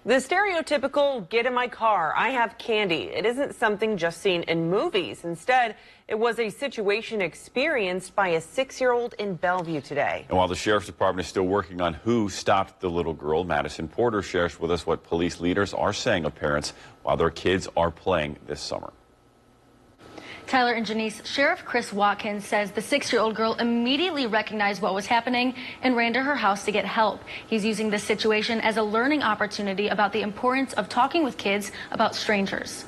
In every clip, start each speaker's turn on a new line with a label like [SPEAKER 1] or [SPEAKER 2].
[SPEAKER 1] The stereotypical get in my car, I have candy. It isn't something just seen in movies. Instead, it was a situation experienced by a 6-year-old in Bellevue today.
[SPEAKER 2] And while the sheriff's department is still working on who stopped the little girl, Madison Porter shares with us what police leaders are saying of parents while their kids are playing this summer.
[SPEAKER 3] Tyler and Janice, Sheriff Chris Watkins says the 6-year-old girl immediately recognized what was happening and ran to her house to get help. He's using this situation as a learning opportunity about the importance of talking with kids about strangers.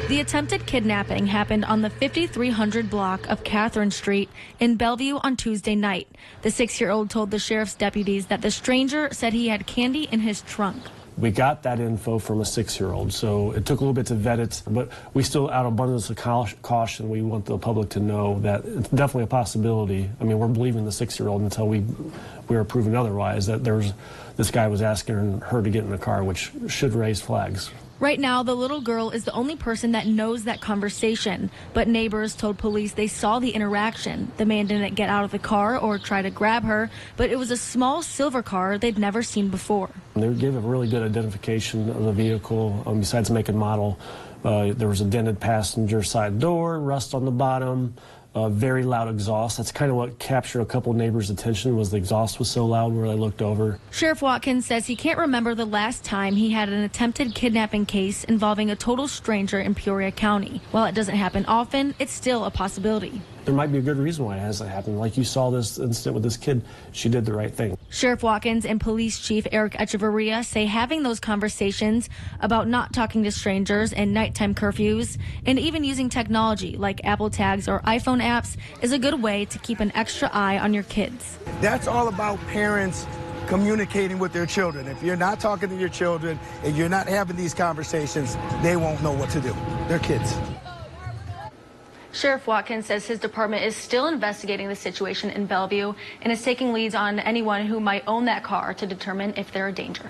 [SPEAKER 3] The attempted kidnapping happened on the 5300 block of Catherine Street in Bellevue on Tuesday night. The 6-year-old told the sheriff's deputies that the stranger said he had candy in his trunk.
[SPEAKER 4] We got that info from a 6-year-old, so it took a little bit to vet it, but we still, out of abundance of caution, we want the public to know that it's definitely a possibility. I mean, we're believing the 6-year-old until we are proven otherwise, that this guy was asking her to get in the car, which should raise flags.
[SPEAKER 3] Right now, the little girl is the only person that knows that conversation, but neighbors told police they saw the interaction. The man didn't get out of the car or try to grab her, but it was a small silver car they'd never seen before.
[SPEAKER 4] They gave a really good identification of the vehicle. Besides make and model, there was a dented passenger side door, rust on the bottom, very loud exhaust. That's kind of what captured a couple neighbors' attention, was the exhaust was so loud where they looked over.
[SPEAKER 3] Sheriff Watkins says he can't remember the last time he had an attempted kidnapping case involving a total stranger in Peoria County. While it doesn't happen often, it's still a possibility.
[SPEAKER 4] There might be a good reason why it hasn't happened. Like you saw this incident with this kid, she did the right thing.
[SPEAKER 3] Sheriff Watkins and Police Chief Eric Echeverria say having those conversations about not talking to strangers and nighttime curfews and even using technology like Apple Tags or iPhone apps is a good way to keep an extra eye on your kids.
[SPEAKER 5] That's all about parents communicating with their children. If you're not talking to your children and you're not having these conversations, they won't know what to do. They're kids.
[SPEAKER 3] Sheriff Watkins says his department is still investigating the situation in Bellevue and is taking leads on anyone who might own that car to determine if they're a danger.